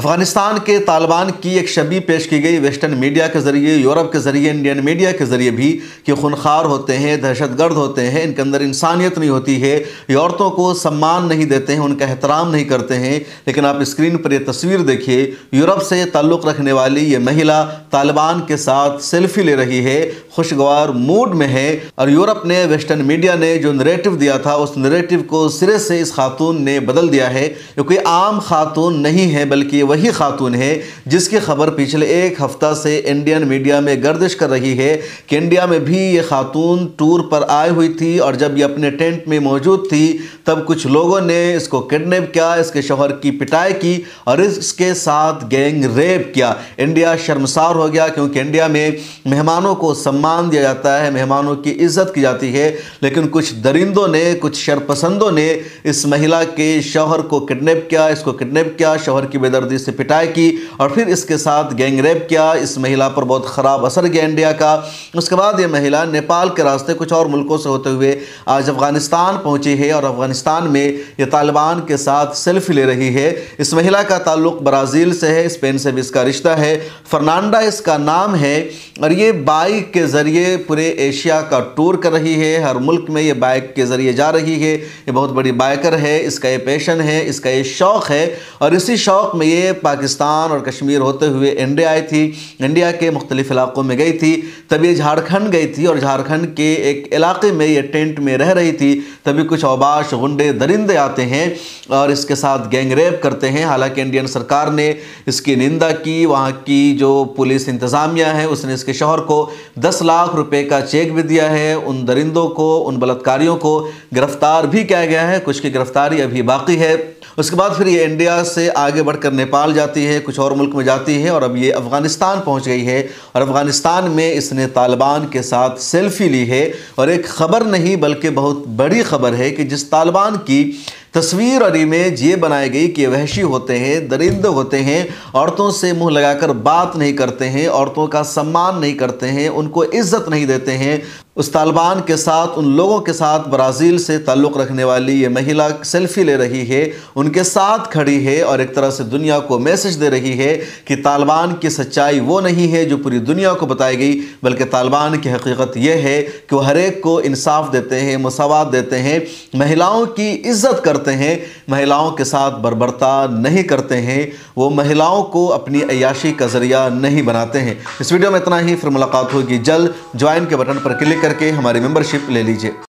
अफगानिस्तान के तालिबान की एक छवि पेश की गई वेस्टर्न मीडिया के ज़रिए, यूरोप के ज़रिए, इंडियन मीडिया के ज़रिए भी कि खूनखार होते हैं, दहशतगर्द होते हैं, इनके अंदर इंसानियत नहीं होती है, ये औरतों को सम्मान नहीं देते हैं, उनका एहतराम नहीं करते हैं। लेकिन आप स्क्रीन पर ये तस्वीर देखिए, यूरोप से ताल्लुक़ रखने वाली ये महिला तालिबान के साथ सेल्फी ले रही है, खुशगवार मूड में है। और यूरोप ने, वेस्टर्न मीडिया ने जो नरेटिव दिया था, उस नरेटिव को सिरे से इस खातून ने बदल दिया है। क्योंकि आम खातून नहीं है, बल्कि वही खातून है जिसकी खबर पिछले एक हफ्ता से इंडियन मीडिया में गर्दिश कर रही है कि इंडिया में भी ये खातून टूर पर आई हुई थी और जब ये अपने टेंट में मौजूद थी तब कुछ लोगों ने इसको किडनैप किया, इसके शौहर की पिटाई की और इसके साथ गैंग रेप किया। इंडिया शर्मसार हो गया, क्योंकि इंडिया में मेहमानों को सम्मान दिया जाता है, मेहमानों की इज्जत की जाती है। लेकिन कुछ दरिंदों ने, कुछ शरपसंदों ने इस महिला के शौहर को किडनैप किया, इसको किडनैप किया, शौहर की बेदर्दी से पिटाई की और फिर इसके साथ गैंग रेप किया। इस महिला पर बहुत ख़राब असर गया इंडिया का। उसके बाद ये महिला नेपाल के रास्ते कुछ और मुल्कों से होते हुए आज अफगानिस्तान पहुंची है और अफगानिस्तान में ये तालिबान के साथ सेल्फी ले रही है। इस महिला का ताल्लुक ब्राज़ील से है, स्पेन से भी इसका रिश्ता है। फर्नांडा इसका नाम है और ये बाइक के ज़रिए पूरे एशिया का टूर कर रही है। हर मुल्क में ये बाइक के ज़रिए जा रही है। ये बहुत बड़ी बाइकर है, इसका ये पैशन है, इसका ये शौक़ है और इसी शौक़ में ये पाकिस्तान और कश्मीर होते हुए इंडिया आई थी। इंडिया के मुख्तलिफ इलाक़ों में गई थी, तभी झारखंड गई थी और झारखंड के एक इलाके में ये टेंट में रह रही थी। तभी कुछ औबाश गुंडे दरिंदे आते हैं और इसके साथ गैंग रेप करते हैं। हालांकि इंडियन सरकार ने इसकी निंदा की, वहाँ की जो पुलिस इंतज़ामिया है उसने इसके शौहर को 10 लाख रुपए का चेक भी दिया है। उन दरिंदों को, उन बलात्कारियों को गिरफ्तार भी किया गया है, कुछ की गिरफ्तारी अभी बाकी है। उसके बाद फिर ये इंडिया से आगे बढ़कर नेपाल जाती है, कुछ और मुल्क में जाती है और अब ये अफ़गानिस्तान पहुंच गई है और अफ़गानिस्तान में इसने तालिबान के साथ सेल्फी ली है। और एक ख़बर नहीं बल्कि बहुत बड़ी ख़बर है कि जिस तालिबान की तस्वीर और इमेज ये बनाई गई कि वहशी होते हैं, दरिंदे होते हैं, औरतों से मुंह लगाकर बात नहीं करते हैं, औरतों का सम्मान नहीं करते हैं, उनको इज्जत नहीं देते हैं, उस तालिबान के साथ, उन लोगों के साथ ब्राज़ील से ताल्लुक़ रखने वाली ये महिला सेल्फी ले रही है, उनके साथ खड़ी है और एक तरह से दुनिया को मैसेज दे रही है कि तालिबान की सच्चाई वो नहीं है जो पूरी दुनिया को बताई गई, बल्कि तालिबान की हकीकत यह है कि वो हर एक को इंसाफ देते हैं, मसावत देते हैं, महिलाओं की इज्जत करते हैं, महिलाओं के साथ बर्बरता नहीं करते हैं, वो महिलाओं को अपनी अय्याशी का ज़रिया नहीं बनाते हैं। इस वीडियो में इतना ही, फिर मुलाकात होगी जल्द। ज्वाइन के बटन पर क्लिक करके हमारी मेंबरशिप ले लीजिए।